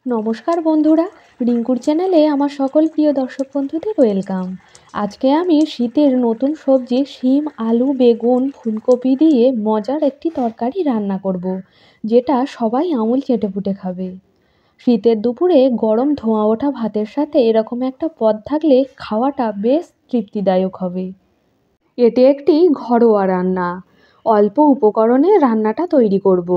নমস্কার বন্ধুরা, রিঙ্কুর চ্যানেলে আমার সকল প্রিয় দর্শক বন্ধুদের ওয়েলকাম। আজকে আমি শীতের নতুন সবজি শিম, আলু, বেগুন, ফুলকপি দিয়ে মজার একটি তরকারি রান্না করব, যেটা সবাই আঙুল চেটেপুটে খাবে। শীতের দুপুরে গরম ধোঁয়া ওঠা ভাতের সাথে এরকম একটা পদ থাকলে খাওয়াটা বেশ তৃপ্তিদায়ক হবে। এটি একটি ঘরোয়া রান্না, অল্প উপকরণে রান্নাটা তৈরি করব।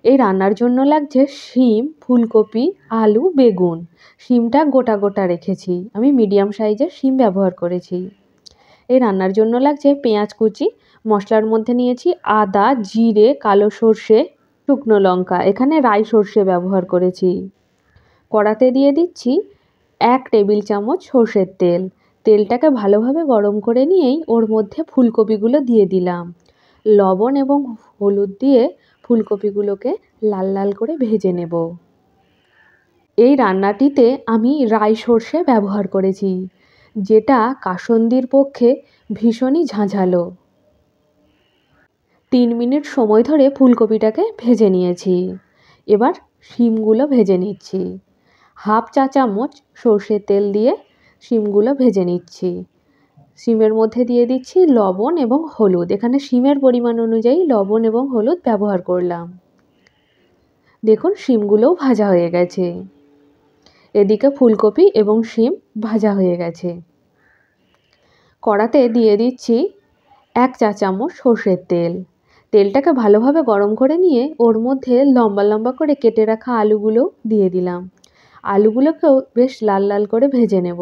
এই রান্নার জন্য লাগছে শিম, ফুলকপি, আলু, বেগুন। শিমটা গোটা গোটা রেখেছি, আমি মিডিয়াম সাইজের শিম ব্যবহার করেছি। এই রান্নার জন্য লাগছে পেঁয়াজ কুচি, মশলার মধ্যে নিয়েছি আদা, জিরে, কালো সর্ষে, শুকনো লঙ্কা, এখানে রাই সর্ষে ব্যবহার করেছি। কড়াতে দিয়ে দিচ্ছি 1 টেবিল চামচ সর্ষের তেল। তেলটাকে ভালোভাবে গরম করে নিয়েই ওর মধ্যে ফুলকপিগুলো দিয়ে দিলাম। লবণ এবং হলুদ দিয়ে ফুলকপিগুলোকে লাল লাল করে ভেজে নেব। এই রান্নাটিতে আমি রাই সর্ষে ব্যবহার করেছি, যেটা কাসন্দির পক্ষে ভীষণই ঝাঁঝালো। 3 মিনিট সময় ধরে ফুলকপিটাকে ভেজে নিয়েছি। এবার শিমগুলো ভেজে নিচ্ছি। হাফ চা চামচ সর্ষের তেল দিয়ে শিমগুলো ভেজে নিচ্ছি। শিমের মধ্যে দিয়ে দিচ্ছি লবণ এবং হলুদ, এখানে শিমের পরিমাণ অনুযায়ী লবণ এবং হলুদ ব্যবহার করলাম। দেখুন শিমগুলোও ভাজা হয়ে গেছে। এদিকে ফুলকপি এবং শিম ভাজা হয়ে গেছে। কড়াতে দিয়ে দিচ্ছি 1 চা চামচ সর্ষের তেল। তেলটাকে ভালোভাবে গরম করে নিয়ে ওর মধ্যে লম্বা লম্বা করে কেটে রাখা আলুগুলো দিয়ে দিলাম। আলুগুলোকেও বেশ লাল লাল করে ভেজে নেব।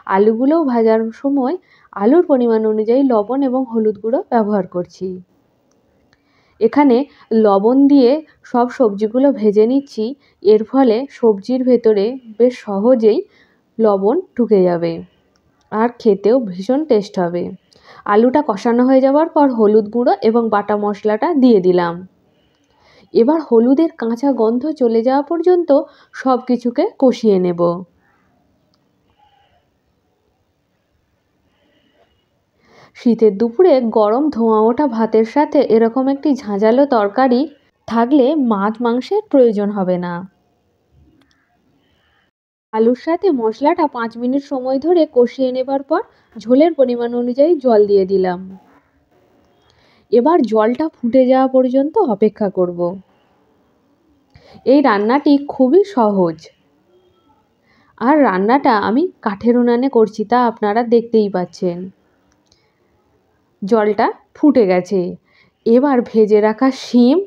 আলুগুলোও ভাজার সময় আলুর পরিমাণ অনুযায়ী লবণ এবং হলুদ গুঁড়ো ব্যবহার করছি। এখানে লবণ দিয়ে সব সবজিগুলো ভেজে নিচ্ছি, এর ফলে সবজির ভেতরে বেশ সহজেই লবণ ঢুকে যাবে আর খেতেও ভীষণ টেস্ট হবে। আলুটা কষানো হয়ে যাওয়ার পর হলুদ গুঁড়ো এবং বাটা মশলাটা দিয়ে দিলাম। এবার হলুদের কাঁচা গন্ধ চলে যাওয়া পর্যন্ত সব কিছুকে কষিয়ে নেব। শীতের দুপুরে গরম ধোঁয়া ওঠা ভাতের সাথে এরকম একটি ঝাঁঝালো তরকারি থাকলে মাছ মাংসের প্রয়োজন হবে না। আলুর সাথে মশলাটা 5 মিনিট সময় ধরে কষিয়ে নেবার পর ঝোলের পরিমাণ অনুযায়ী জল দিয়ে দিলাম। এবার জলটা ফুটে যাওয়া পর্যন্ত অপেক্ষা করব। এই রান্নাটি খুবই সহজ, আর রান্নাটা আমি কাঠের উনানে করছি, তা আপনারা দেখতেই পাচ্ছেন। জলটা ফুটে গেছে। এবার ভেজে রাখা শিম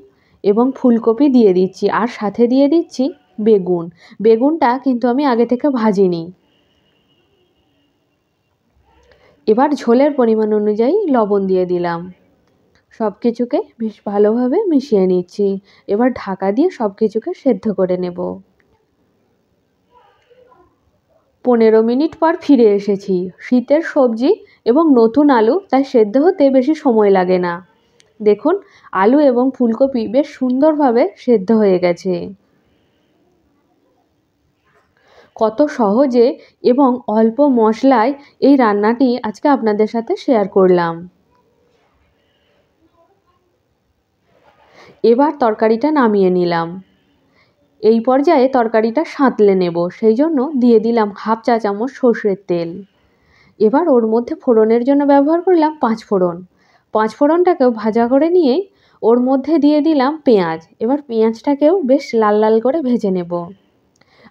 এবং ফুলকপি দিয়ে দিচ্ছি, আর সাথে দিয়ে দিচ্ছি বেগুন। বেগুনটা কিন্তু আমি আগে থেকে ভাজিনি। এবার ঝোলের পরিমাণ অনুযায়ী লবণ দিয়ে দিলাম। সব কিছুকে বেশ ভালোভাবে মিশিয়ে নিচ্ছি। এবার ঢাকা দিয়ে সব কিছুকে সেদ্ধ করে নেব। 15 মিনিট পর ফিরে এসেছি। শীতের সবজি এবং নতুন আলু, তাই সেদ্ধ হতে বেশি সময় লাগে না। দেখুন আলু এবং ফুলকপি বেশ সুন্দরভাবে সেদ্ধ হয়ে গেছে। কত সহজে এবং অল্প মশলায় এই রান্নাটি আজকে আপনাদের সাথে শেয়ার করলাম। এবার তরকারিটা নামিয়ে নিলাম। এই পর্যায়ে তরকারিটা সাঁতলে নেব, সেই জন্য দিয়ে দিলাম হাফ চা চামচ সর্ষের তেল। এবার ওর মধ্যে ফোড়নের জন্য ব্যবহার করলাম 5 ফোড়ন। 5 ফোড়নটাকেও ভাজা করে নিয়েই ওর মধ্যে দিয়ে দিলাম পেঁয়াজ। এবার পেঁয়াজটাকেও বেশ লাল লাল করে ভেজে নেব।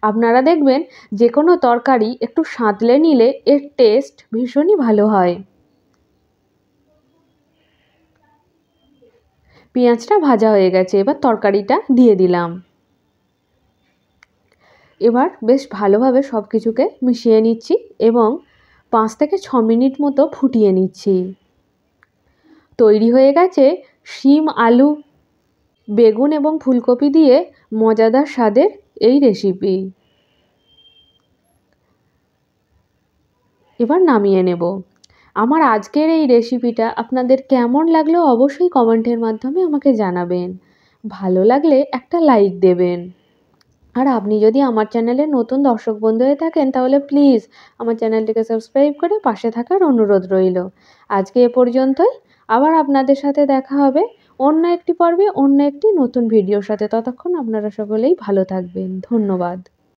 আপনারা দেখবেন যে কোনো তরকারি একটু সাঁতলে নিলে এর টেস্ট ভীষণই ভালো হয়। পেঁয়াজটা ভাজা হয়ে গেছে, এবার তরকারিটা দিয়ে দিলাম। এবার বেশ ভালোভাবে সব কিছুকে মিশিয়ে নিচ্ছি এবং 5 থেকে 6 মিনিট মতো ফুটিয়ে নিচ্ছি। তৈরি হয়ে গেছে শিম, আলু, বেগুন এবং ফুলকপি দিয়ে মজাদার স্বাদের এই রেসিপি। এবার নামিয়ে নেব। আমার আজকের এই রেসিপিটা আপনাদের কেমন লাগলো অবশ্যই কমেন্টের মাধ্যমে আমাকে জানাবেন। ভালো লাগলে একটা লাইক দেবেন। আর আপনি যদি আমার চ্যানেলে নতুন দর্শক বন্ধু হয়ে থাকেন, তাহলে প্লিজ আমার চ্যানেলটিকে সাবস্ক্রাইব করে পাশে থাকার অনুরোধ রইল। আজকে এ পর্যন্তই। আবার আপনাদের সাথে দেখা হবে অন্য একটি পর্বে, অন্য একটি নতুন ভিডিওর সাথে। ততক্ষণ আপনারা সকলেই ভালো থাকবেন। ধন্যবাদ।